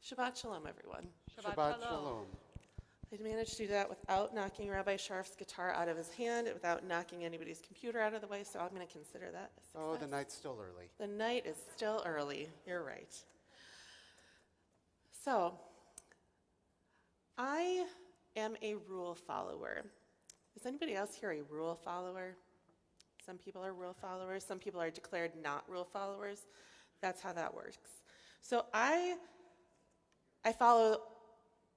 Shabbat shalom, everyone. Shabbat shalom. I managed to do that without knocking Rabbi Sharf's guitar out of his hand, without knocking anybody's computer out of the way, so I'm going to consider that a success. Oh, the night's still early. The night is still early. You're right. So, I am a rule follower. Is anybody else here a rule follower? Some people are rule followers. Some people are declared not rule followers. That's how that works. So I follow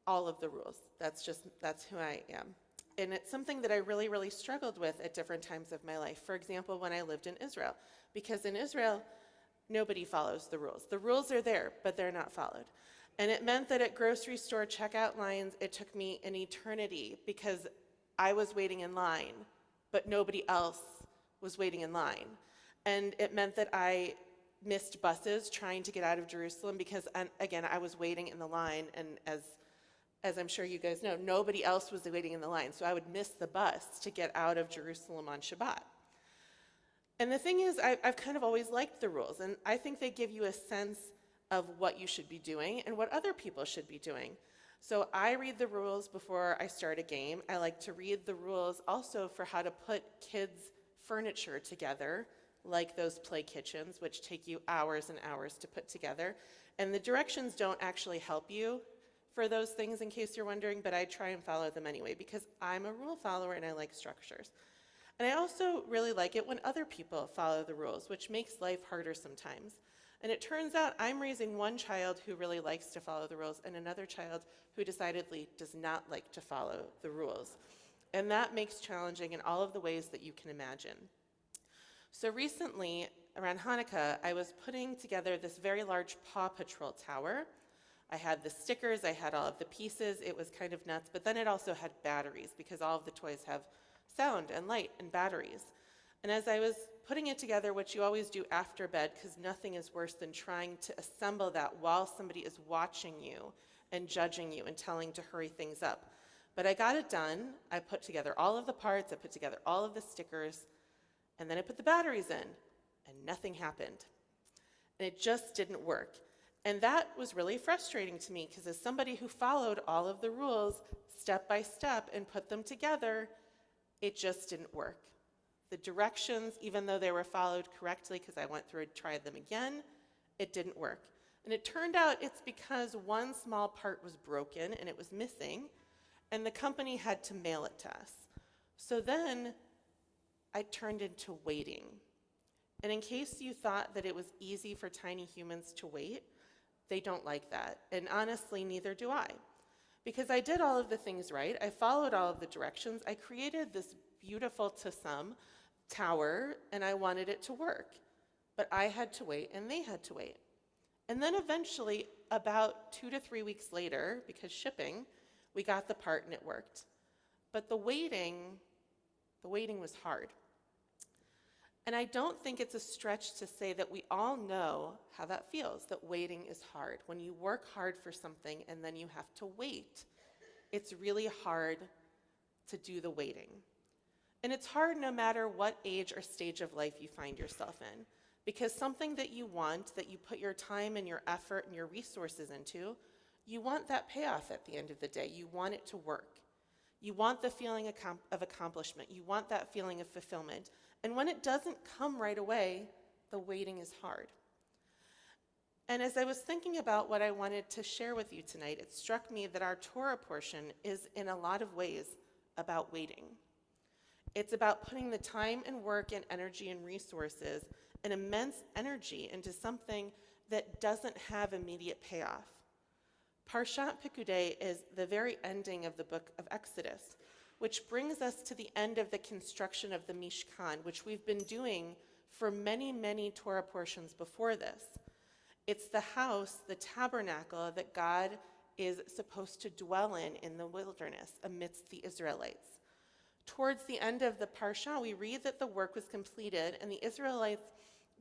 all of the rules. That's who I am. And it's something that I really, really struggled with at different times of my life. For example, when I lived in Israel. Because in Israel, nobody follows the rules. The rules are there, but they're not followed. And it meant that at grocery store checkout lines, it took me an eternity because I was waiting in line, but nobody else was waiting in line. And it meant that I missed buses trying to get out of Jerusalem because, again, I was waiting in the line, and as I'm sure you guys know, nobody else was waiting in the line, so I would miss the bus to get out of Jerusalem on Shabbat. And the thing is, I've kind of always liked the rules, and I think they give you a sense of what you should be doing and what other people should be doing. So I read the rules before I start a game. I like to read the rules also for how to put kids' furniture together, like those play kitchens, which take you hours and hours to put together. And the directions don't actually help you for those things, in case you're wondering, but I try and follow them anyway because I'm a rule follower and I like structures. And I also really like it when other people follow the rules, which makes life harder sometimes. And it turns out I'm raising one child who really likes to follow the rules and another child who decidedly does not like to follow the rules. And that makes challenging in all of the ways that you can imagine. So recently, around Hanukkah, I was putting together this very large Paw Patrol tower. I had the stickers, I had all of the pieces, it was kind of nuts, but then it also had batteries because all of the toys have sound and light and batteries. And as I was putting it together, which you always do after bed, because nothing is worse than trying to assemble that while somebody is watching you and judging you and telling to hurry things up. But I got it done. I put together all of the parts, I put together all of the stickers, and then I put the batteries in, and nothing happened. And it just didn't work. And that was really frustrating to me, because as somebody who followed all of the rules step by step and put them together, it just didn't work. The directions, even though they were followed correctly, because I went through and tried them again, it didn't work. And it turned out it's because one small part was broken and it was missing, and the company had to mail it to us. So then I turned into waiting. And in case you thought that it was easy for tiny humans to wait, they don't like that. And honestly, neither do I. Because I did all of the things right. I followed all of the directions. I created this beautiful, to some, tower, and I wanted it to work. But I had to wait, and they had to wait. And then eventually, about 2 to 3 weeks later, because shipping, we got the part and it worked. But the waiting was hard. And I don't think it's a stretch to say that we all know how that feels, that waiting is hard. When you work hard for something and then you have to wait, it's really hard to do the waiting. And it's hard no matter what age or stage of life you find yourself in, because something that you want, that you put your time and your effort and your resources into, you want that payoff at the end of the day. You want it to work. You want the feeling of accomplishment. You want that feeling of fulfillment. And when it doesn't come right away, the waiting is hard. And as I was thinking about what I wanted to share with you tonight, it struck me that our Torah portion is in a lot of ways about waiting. It's about putting the time and work and energy and resources and immense energy into something that doesn't have immediate payoff. Parshat Pekudei is the very ending of the book of Exodus, which brings us to the end of the construction of the Mishkan, which we've been doing for many, many Torah portions before this. It's the house, the tabernacle that God is supposed to dwell in the wilderness amidst the Israelites. Towards the end of the Parsha, we read that the work was completed and the Israelites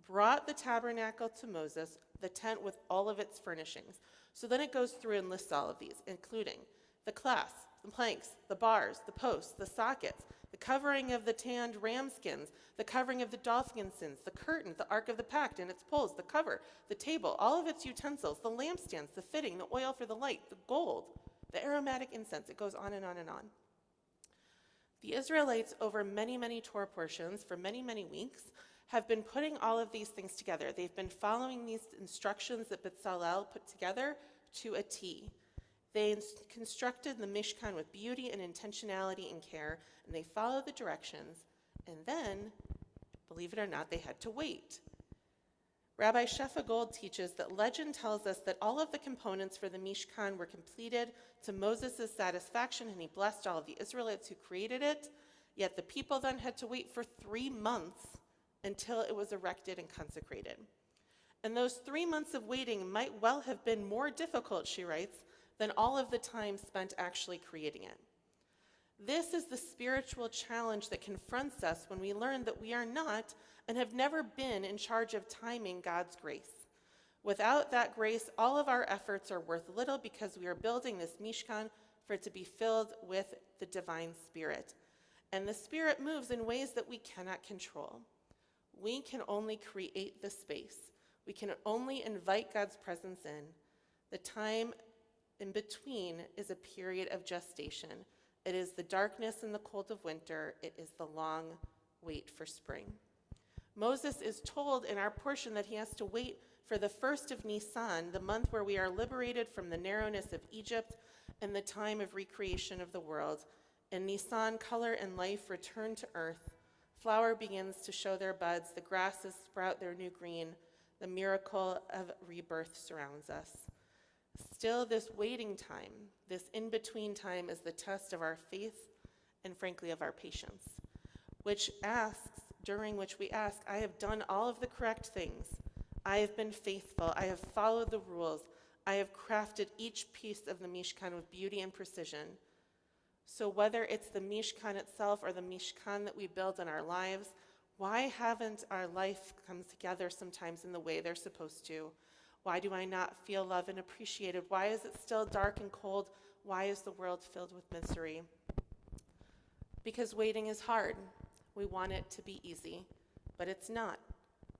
brought the tabernacle to Moses, the tent with all of its furnishings. So then it goes through and lists all of these, including the clasps, the planks, the bars, the posts, the sockets, the covering of the tanned ram skins, the covering of the dolphin skins, the curtain, the Ark of the Pact and its poles, the cover, the table, all of its utensils, the lampstands, the fitting, the oil for the light, the gold, the aromatic incense. It goes on and on and on. The Israelites, over many, many Torah portions, for many, many weeks, have been putting all of these things together. They've been following these instructions that Bezalel put together to a T. They constructed the Mishkan with beauty and intentionality and care, and they followed the directions. And then, believe it or not, they had to wait. Rabbi Shefa Gold teaches that legend tells us that all of the components for the Mishkan were completed to Moses' satisfaction, and he blessed all of the Israelites who created it. Yet the people then had to wait for 3 months until it was erected and consecrated. And those 3 months of waiting might well have been more difficult, she writes, than all of the time spent actually creating it. This is the spiritual challenge that confronts us when we learn that we are not and have never been in charge of timing God's grace. Without that grace, all of our efforts are worth little because we are building this Mishkan for it to be filled with the divine Spirit. And the Spirit moves in ways that we cannot control. We can only create the space. We can only invite God's presence in. The time in between is a period of gestation. It is the darkness and the cold of winter. It is the long wait for spring. Moses is told in our portion that he has to wait for the 1st of Nisan, the month where we are liberated from the narrowness of Egypt and the time of recreation of the world. In Nisan, color and life return to earth. Flower begins to show their buds. The grasses sprout their new green. The miracle of rebirth surrounds us. Still, this waiting time, this in-between time, is the test of our faith and, frankly, of our patience, during which we ask, I have done all of the correct things. I have been faithful. I have followed the rules. I have crafted each piece of the Mishkan with beauty and precision. So whether it's the Mishkan itself or the Mishkan that we build in our lives, why haven't our life come together sometimes in the way they're supposed to? Why do I not feel loved and appreciated? Why is it still dark and cold? Why is the world filled with misery? Because waiting is hard. We want it to be easy, but it's not.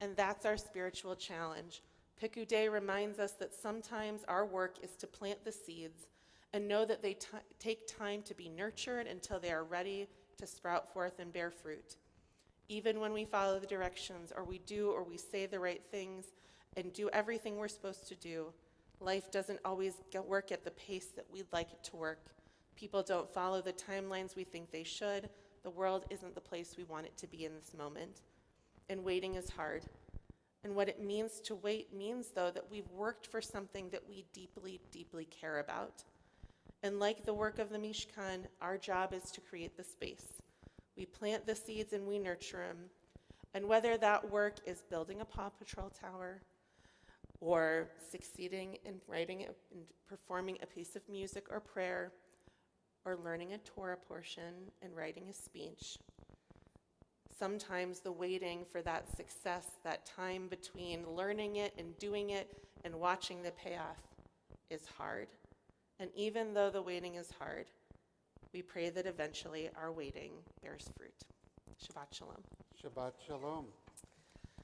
And that's our spiritual challenge. Pikudei reminds us that sometimes our work is to plant the seeds and know that they take time to be nurtured until they are ready to sprout forth and bear fruit. Even when we follow the directions, or we do or we say the right things and do everything we're supposed to do, life doesn't always work at the pace that we'd like it to work. People don't follow the timelines we think they should. The world isn't the place we want it to be in this moment. And waiting is hard. And what it means to wait means, though, that we've worked for something that we deeply, deeply care about. And like the work of the Mishkan, our job is to create the space. We plant the seeds and we nurture them. And whether that work is building a Paw Patrol tower, or succeeding in writing and performing a piece of music or prayer, or learning a Torah portion and writing a speech, sometimes the waiting for that success, that time between learning it and doing it and watching the payoff, is hard. And even though the waiting is hard, we pray that eventually our waiting bears fruit. Shabbat shalom. Shabbat shalom.